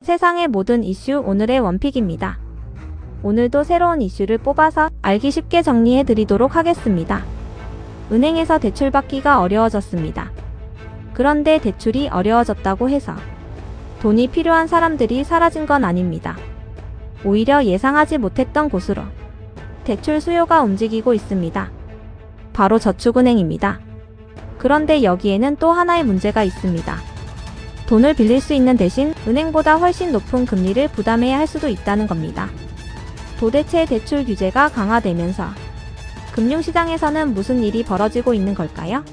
세상의 모든 이슈 오늘의 원픽입니다. 오늘도 새로운 이슈를 뽑아서 알기 쉽게 정리해 드리도록 하겠습니다. 은행에서 대출받기가 어려워졌습니다. 그런데 대출이 어려워졌다고 해서 돈이 필요한 사람들이 사라진 건 아닙니다. 오히려 예상하지 못했던 곳으로 대출 수요가 움직이고 있습니다. 바로 저축은행입니다. 그런데 여기에는 또 하나의 문제가 있습니다. 돈을 빌릴 수 있는 대신 은행보다 훨씬 높은 금리를 부담해야 할 수도 있다는 겁니다. 도대체 대출 규제가 강화되면서 금융시장에서는 무슨 일이 벌어지고 있는 걸까요?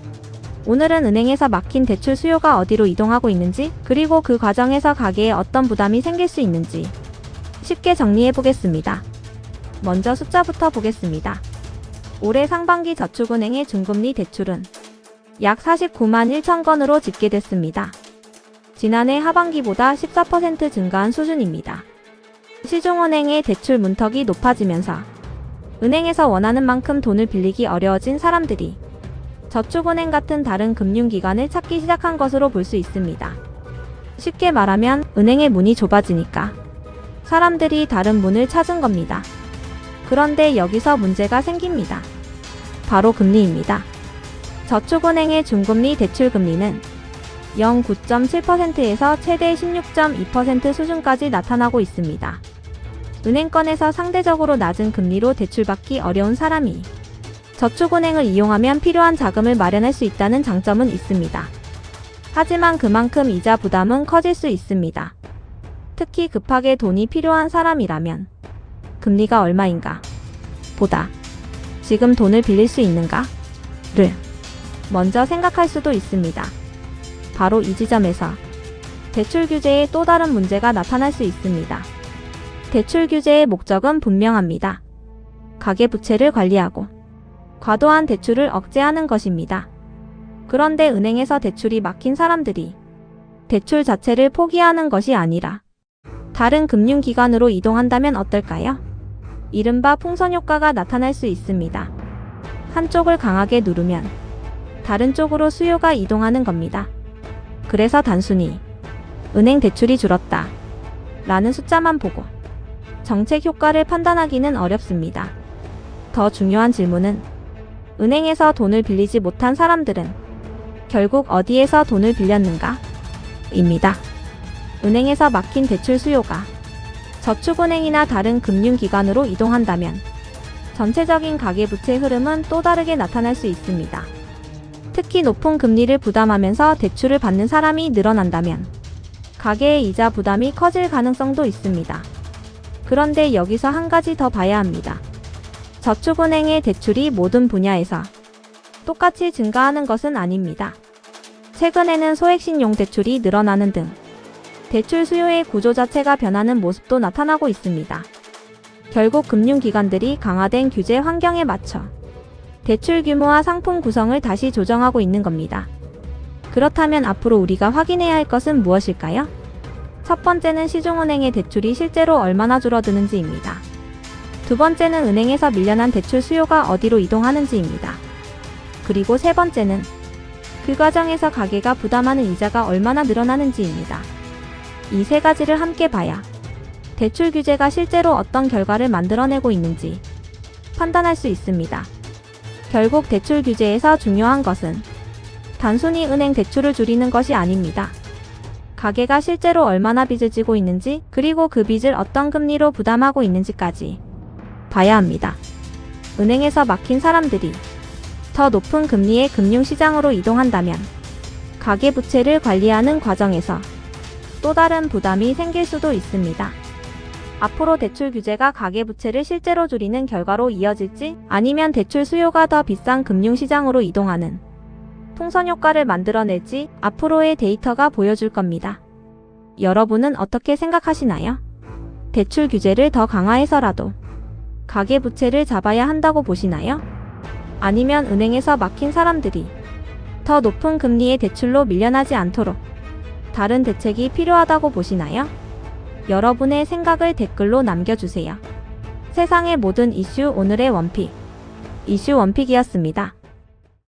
오늘은 은행에서 막힌 대출 수요가 어디로 이동하고 있는지, 그리고 그 과정에서 가계에 어떤 부담이 생길 수 있는지 쉽게 정리해 보겠습니다. 먼저 숫자부터 보겠습니다. 올해 상반기 저축은행의 중금리 대출은 약 49만 1천 건으로 집계됐습니다. 지난해 하반기보다 14% 증가한 수준입니다. 시중은행의 대출 문턱이 높아지면서 은행에서 원하는 만큼 돈을 빌리기 어려워진 사람들이 저축은행 같은 다른 금융기관을 찾기 시작한 것으로 볼 수 있습니다. 쉽게 말하면 은행의 문이 좁아지니까 사람들이 다른 문을 찾은 겁니다. 그런데 여기서 문제가 생깁니다. 바로 금리입니다. 저축은행의 중금리 대출 금리는 0.9.7%에서 최대 16.2% 수준까지 나타나고 있습니다. 은행권에서 상대적으로 낮은 금리로 대출받기 어려운 사람이 저축은행을 이용하면 필요한 자금을 마련할 수 있다는 장점은 있습니다. 하지만 그만큼 이자 부담은 커질 수 있습니다. 특히 급하게 돈이 필요한 사람이라면 금리가 얼마인가 보다 지금 돈을 빌릴 수 있는가를 먼저 생각할 수도 있습니다. 바로 이 지점에서 대출 규제에 또 다른 문제가 나타날 수 있습니다. 대출 규제의 목적은 분명합니다. 가계부채를 관리하고 과도한 대출을 억제하는 것입니다. 그런데 은행에서 대출이 막힌 사람들이 대출 자체를 포기하는 것이 아니라 다른 금융기관으로 이동한다면 어떨까요? 이른바 풍선 효과가 나타날 수 있습니다. 한쪽을 강하게 누르면 다른 쪽으로 수요가 이동하는 겁니다. 그래서 단순히 은행 대출이 줄었다 라는 숫자만 보고 정책 효과를 판단하기는 어렵습니다. 더 중요한 질문은 은행에서 돈을 빌리지 못한 사람들은 결국 어디에서 돈을 빌렸는가? 입니다. 은행에서 막힌 대출 수요가 저축은행이나 다른 금융기관으로 이동한다면 전체적인 가계부채 흐름은 또 다르게 나타날 수 있습니다. 특히 높은 금리를 부담하면서 대출을 받는 사람이 늘어난다면 가계의 이자 부담이 커질 가능성도 있습니다. 그런데 여기서 한 가지 더 봐야 합니다. 저축은행의 대출이 모든 분야에서 똑같이 증가하는 것은 아닙니다. 최근에는 소액신용 대출이 늘어나는 등 대출 수요의 구조 자체가 변하는 모습도 나타나고 있습니다. 결국 금융기관들이 강화된 규제 환경에 맞춰 대출 규모와 상품 구성을 다시 조정하고 있는 겁니다. 그렇다면 앞으로 우리가 확인해야 할 것은 무엇일까요? 첫 번째는 시중은행의 대출이 실제로 얼마나 줄어드는지입니다. 두 번째는 은행에서 밀려난 대출 수요가 어디로 이동하는지입니다. 그리고 세 번째는 그 과정에서 가계가 부담하는 이자가 얼마나 늘어나는지입니다. 이 세 가지를 함께 봐야 대출 규제가 실제로 어떤 결과를 만들어내고 있는지 판단할 수 있습니다. 결국 대출 규제에서 중요한 것은 단순히 은행 대출을 줄이는 것이 아닙니다. 가계가 실제로 얼마나 빚을 지고 있는지, 그리고 그 빚을 어떤 금리로 부담하고 있는지까지 봐야 합니다. 은행에서 막힌 사람들이 더 높은 금리의 금융시장으로 이동한다면 가계부채를 관리하는 과정에서 또 다른 부담이 생길 수도 있습니다. 앞으로 대출 규제가 가계부채를 실제로 줄이는 결과로 이어질지, 아니면 대출 수요가 더 비싼 금융시장으로 이동하는 풍선 효과를 만들어낼지 앞으로의 데이터가 보여줄 겁니다. 여러분은 어떻게 생각하시나요? 대출 규제를 더 강화해서라도 가계부채를 잡아야 한다고 보시나요? 아니면 은행에서 막힌 사람들이 더 높은 금리의 대출로 밀려나지 않도록 다른 대책이 필요하다고 보시나요? 여러분의 생각을 댓글로 남겨주세요. 세상의 모든 이슈 오늘의 원픽 이슈 원픽이었습니다.